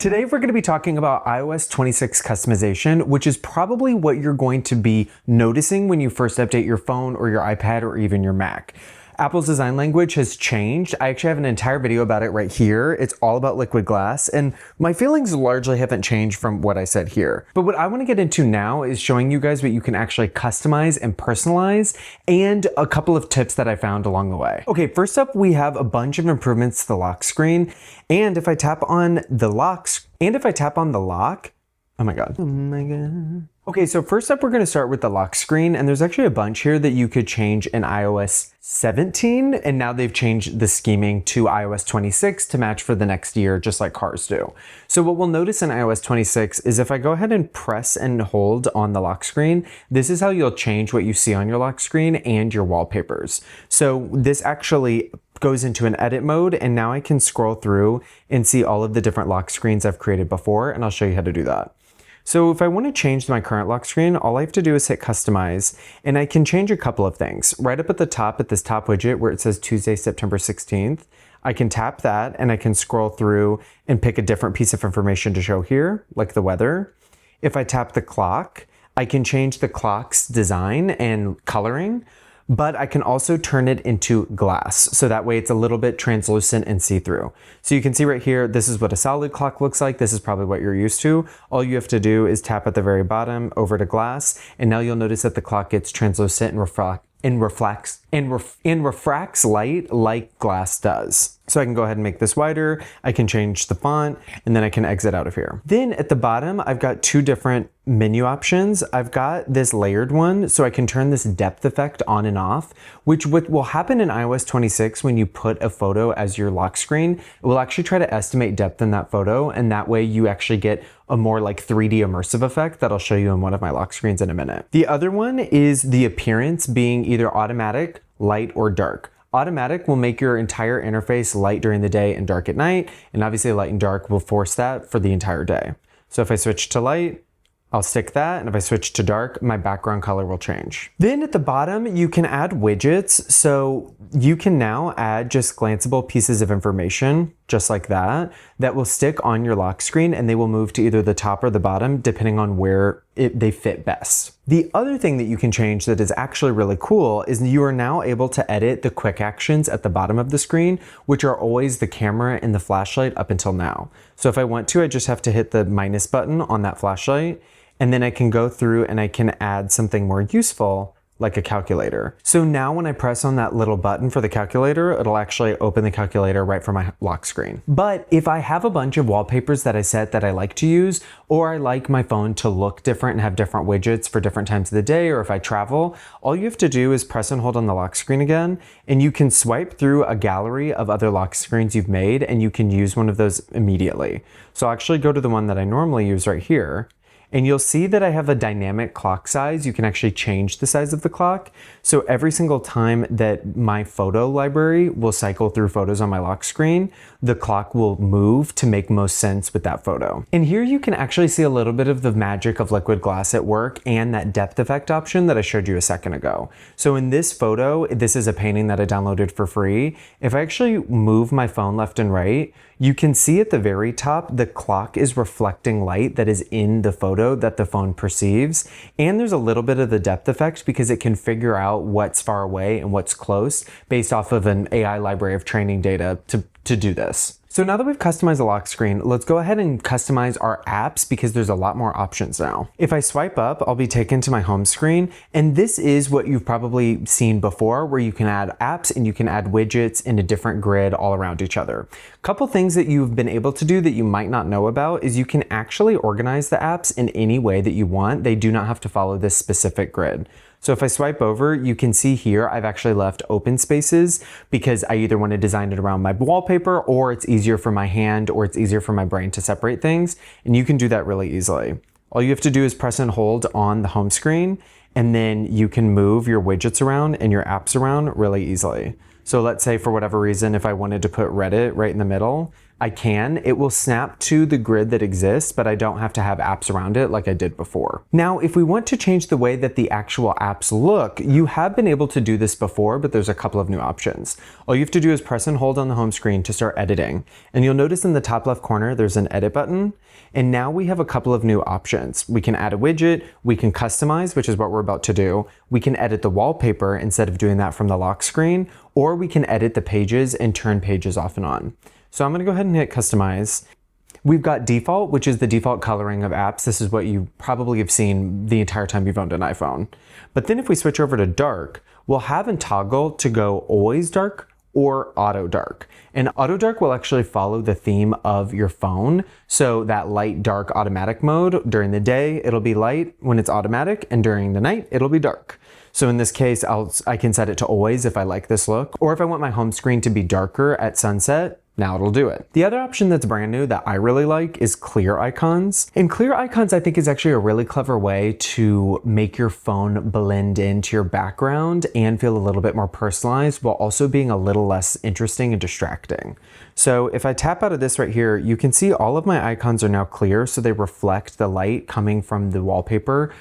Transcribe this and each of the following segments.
Today we're going to be talking about iOS 26 customization, which is probably what you're going to be noticing when you first update your phone or your iPad or even your Mac. Apple's design language has changed. I actually have an entire video about it right here. It's all about liquid glass, and my feelings largely haven't changed from what I said here. But what I want to get into now is showing you guys what you can actually customize and personalize, and a couple of tips that I found along the way. Okay, first up, we have a bunch of improvements to the lock screen, and if I tap on the lock, oh my god. Okay, so first up, we're going to start with the lock screen, and there's actually a bunch here that you could change in iOS 17, and now they've changed the scheming to iOS 26 to match for the next year, just like cars do. So what we'll notice in iOS 26 is if I go ahead and press and hold on the lock screen, this is how you'll change what you see on your lock screen and your wallpapers. So this actually goes into an edit mode, and now I can scroll through and see all of the different lock screens I've created before, and I'll show you how to do that. So if I want to change my current lock screen, all I have to do is hit customize, and I can change a couple of things. Right up at the top, at this top widget where it says Tuesday, September 16th, I can tap that and I can scroll through and pick a different piece of information to show here, like the weather. If I tap the clock, I can change the clock's design and coloring, but I can also turn it into glass. So that way it's a little bit translucent and see-through. So you can see right here, this is what a solid clock looks like. This is probably what you're used to. All you have to do is tap at the very bottom over to glass, and now you'll notice that the clock gets translucent and refracts light like glass does. So I can go ahead and make this wider, I can change the font, and then I can exit out of here. Then at the bottom, I've got two different menu options. I've got this layered one, so I can turn this depth effect on and off, which will happen in iOS 26 when you put a photo as your lock screen. It will actually try to estimate depth in that photo, and that way you actually get a more like 3D immersive effect that I'll show you in one of my lock screens in a minute. The other one is the appearance being either automatic, light, or dark. Automatic will make your entire interface light during the day and dark at night, and obviously light and dark will force that for the entire day. So if I switch to light, I'll stick that, and if I switch to dark, my background color will change. Then at the bottom, you can add widgets. So you can now add just glanceable pieces of information, just like that will stick on your lock screen, and they will move to either the top or the bottom, depending on where they fit best. The other thing that you can change that is actually really cool is you are now able to edit the quick actions at the bottom of the screen, which are always the camera and the flashlight up until now. So if I want to, I just have to hit the minus button on that flashlight, and then I can go through and I can add something more useful, like a calculator. So now when I press on that little button for the calculator, it'll actually open the calculator right from my lock screen. But if I have a bunch of wallpapers that I set that I like to use, or I like my phone to look different and have different widgets for different times of the day, or if I travel, all you have to do is press and hold on the lock screen again, and you can swipe through a gallery of other lock screens you've made, and you can use one of those immediately. So I'll actually go to the one that I normally use right here, and you'll see that I have a dynamic clock size. You can actually change the size of the clock. So every single time that my photo library will cycle through photos on my lock screen, the clock will move to make most sense with that photo. And here you can actually see a little bit of the magic of liquid glass at work and that depth effect option that I showed you a second ago. So in this photo, this is a painting that I downloaded for free. If I actually move my phone left and right, you can see at the very top, the clock is reflecting light that is in the photo that the phone perceives. And there's a little bit of the depth effect because it can figure out what's far away and what's close based off of an AI library of training data to do this. So now that we've customized the lock screen, let's go ahead and customize our apps because there's a lot more options now. If I swipe up, I'll be taken to my home screen, and this is what you've probably seen before, where you can add apps and you can add widgets in a different grid all around each other. A couple things that you've been able to do that you might not know about is you can actually organize the apps in any way that you want. They do not have to follow this specific grid. So if I swipe over, you can see here I've actually left open spaces because I either want to design it around my wallpaper, or it's easier for my hand, or it's easier for my brain to separate things. And you can do that really easily. All you have to do is press and hold on the home screen, and then you can move your widgets around and your apps around really easily. So let's say for whatever reason, if I wanted to put Reddit right in the middle, it will snap to the grid that exists, but I don't have to have apps around it like I did before. Now, if we want to change the way that the actual apps look, you have been able to do this before, but there's a couple of new options. All you have to do is press and hold on the home screen to start editing. And you'll notice in the top left corner, there's an edit button. And now we have a couple of new options. We can add a widget, we can customize, which is what we're about to do. We can edit the wallpaper instead of doing that from the lock screen, or we can edit the pages and turn pages off and on. So I'm gonna go ahead and hit customize. We've got default, which is the default coloring of apps. This is what you probably have seen the entire time you've owned an iPhone. But then if we switch over to dark, we'll have a toggle to go always dark or auto dark. And auto dark will actually follow the theme of your phone. So that light dark automatic mode, during the day, it'll be light when it's automatic, and during the night, it'll be dark. So in this case, I can set it to always if I like this look, or if I want my home screen to be darker at sunset, now it'll do it. The other option that's brand new that I really like is clear icons. And clear icons, I think, is actually a really clever way to make your phone blend into your background and feel a little bit more personalized while also being a little less interesting and distracting. So if I tap out of this right here, you can see all of my icons are now clear, so they reflect the light coming from the wallpaper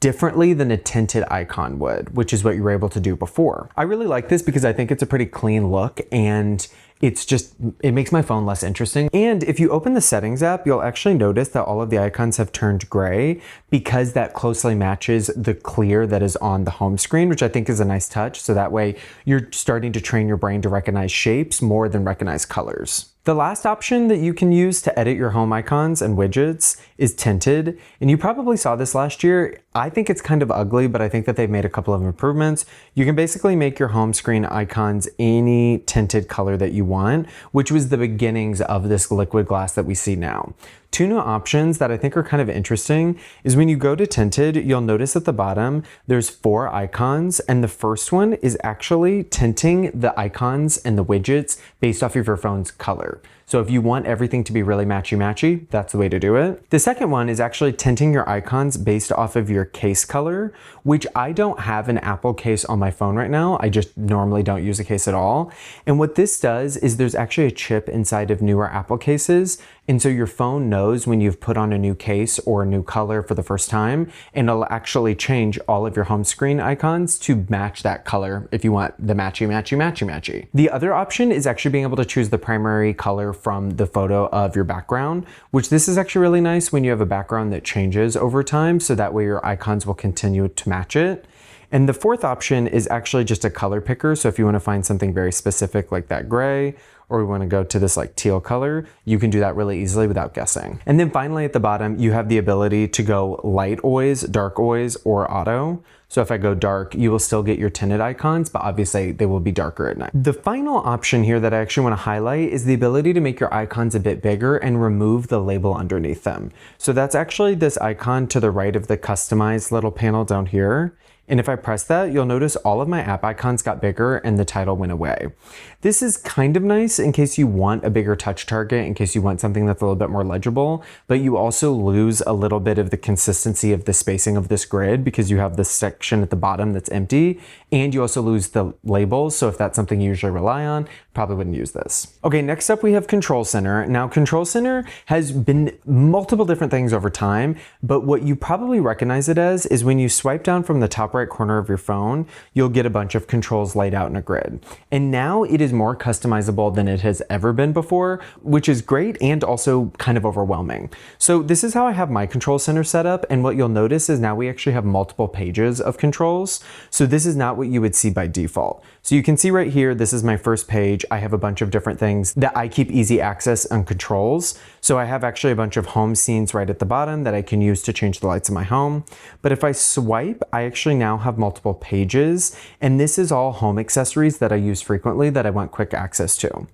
differently than a tinted icon would, which is what you were able to do before. I really like this because I think it's a pretty clean look, and it makes my phone less interesting. And if you open the settings app, you'll actually notice that all of the icons have turned gray because that closely matches the clear that is on the home screen, which I think is a nice touch. So that way you're starting to train your brain to recognize shapes more than recognize colors. The last option that you can use to edit your home icons and widgets is tinted. And you probably saw this last year. I think it's kind of ugly, but I think that they've made a couple of improvements. You can basically make your home screen icons any tinted color that you want, which was the beginnings of this liquid glass that we see now. Two new options that I think are kind of interesting is when you go to tinted, you'll notice at the bottom, there's 4 icons, and the first one is actually tinting the icons and the widgets based off of your phone's color. So if you want everything to be really matchy-matchy, that's the way to do it. The second one is actually tinting your icons based off of your case color, which I don't have an Apple case on my phone right now. I just normally don't use a case at all. And what this does is there's actually a chip inside of newer Apple cases. And so your phone knows when you've put on a new case or a new color for the first time, and it'll actually change all of your home screen icons to match that color if you want the matchy-matchy-matchy-matchy. The other option is actually being able to choose the primary color from the photo of your background, which this is actually really nice when you have a background that changes over time, so that way your icons will continue to match it. And the fourth option is actually just a color picker. So if you want to find something very specific like that gray, or we want to go to this like teal color, you can do that really easily without guessing. And then finally at the bottom, you have the ability to go light always, dark always, or auto. So if I go dark, you will still get your tinted icons, but obviously they will be darker at night. The final option here that I actually want to highlight is the ability to make your icons a bit bigger and remove the label underneath them. So that's actually this icon to the right of the customized little panel down here. And if I press that, you'll notice all of my app icons got bigger and the title went away. This is kind of nice in case you want a bigger touch target, in case you want something that's a little bit more legible, but you also lose a little bit of the consistency of the spacing of this grid because you have this section at the bottom that's empty, and you also lose the labels. So if that's something you usually rely on, probably wouldn't use this. Okay, next up we have Control Center. Now Control Center has been multiple different things over time, but what you probably recognize it as is when you swipe down from the top right corner of your phone, you'll get a bunch of controls laid out in a grid. And now it is more customizable than it has ever been before, which is great and also kind of overwhelming. So this is how I have my Control Center set up, and what you'll notice is now we actually have multiple pages of controls. So this is not what you would see by default. So you can see right here, this is my first page. I have a bunch of different things that I keep easy access and controls. So I have actually a bunch of home scenes right at the bottom that I can use to change the lights in my home. But if I swipe, I actually now have multiple pages, and this is all home accessories that I use frequently that I want quick access to.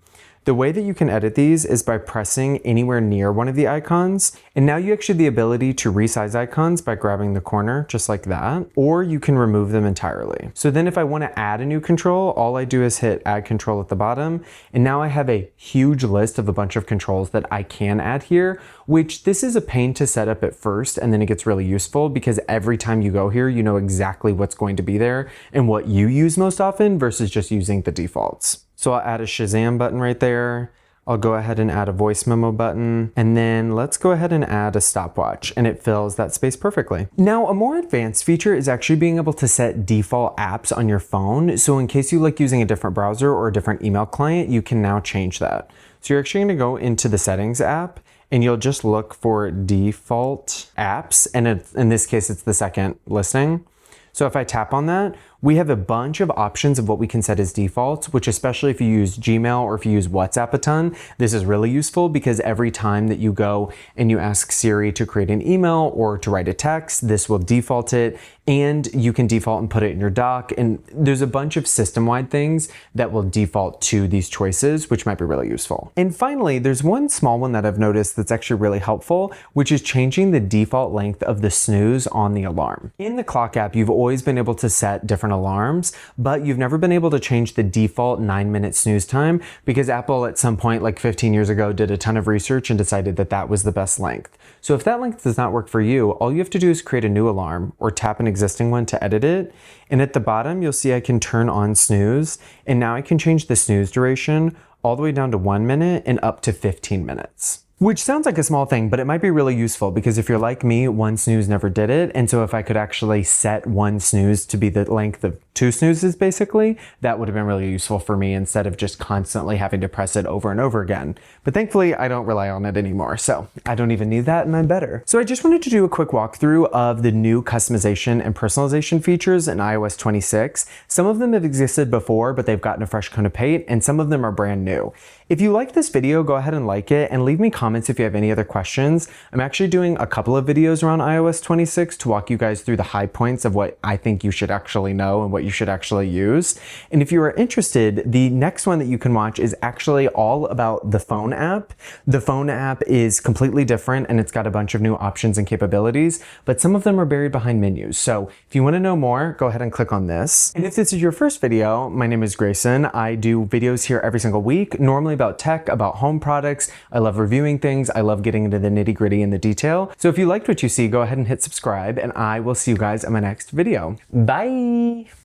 The way that you can edit these is by pressing anywhere near one of the icons. And now you actually have the ability to resize icons by grabbing the corner just like that, or you can remove them entirely. So then if I want to add a new control, all I do is hit add control at the bottom. And now I have a huge list of a bunch of controls that I can add here, which this is a pain to set up at first. And then it gets really useful because every time you go here, you know exactly what's going to be there and what you use most often versus just using the defaults. So I'll add a Shazam button right there. I'll go ahead and add a voice memo button, and then let's go ahead and add a stopwatch, and it fills that space perfectly. Now, a more advanced feature is actually being able to set default apps on your phone. So in case you like using a different browser or a different email client, you can now change that. So you're actually gonna go into the settings app, and you'll just look for default apps, and in this case, it's the second listing. So if I tap on that, we have a bunch of options of what we can set as defaults, which especially if you use Gmail or if you use WhatsApp a ton, this is really useful because every time that you go and you ask Siri to create an email or to write a text, this will default it, and you can default and put it in your dock. And there's a bunch of system-wide things that will default to these choices, which might be really useful. And finally, there's one small one that I've noticed that's actually really helpful, which is changing the default length of the snooze on the alarm. In the clock app, you've always been able to set different alarms, but you've never been able to change the default 9-minute snooze time because Apple at some point like 15 years ago did a ton of research and decided that that was the best length. So if that length does not work for you, all you have to do is create a new alarm or tap an existing one to edit it. And at the bottom, you'll see I can turn on snooze, and now I can change the snooze duration all the way down to 1 minute and up to 15 minutes. Which sounds like a small thing, but it might be really useful because if you're like me, one snooze never did it. And so if I could actually set one snooze to be the length of 2 snoozes, basically, that would have been really useful for me instead of just constantly having to press it over and over again. But thankfully, I don't rely on it anymore, so I don't even need that and I'm better. So I just wanted to do a quick walkthrough of the new customization and personalization features in iOS 26. Some of them have existed before, but they've gotten a fresh coat of paint, and some of them are brand new. If you like this video, go ahead and like it and leave me comments if you have any other questions. I'm actually doing a couple of videos around iOS 26 to walk you guys through the high points of what I think you should actually know and what you should actually use. And if you are interested, the next one that you can watch is actually all about the phone app. The phone app is completely different and it's got a bunch of new options and capabilities, but some of them are buried behind menus. So if you want to know more, go ahead and click on this. And if this is your first video, my name is Grayson. I do videos here every single week, normally about tech, about home products. I love reviewing things. I love getting into the nitty-gritty and the detail. So if you liked what you see, go ahead and hit subscribe, and I will see you guys in my next video. Bye!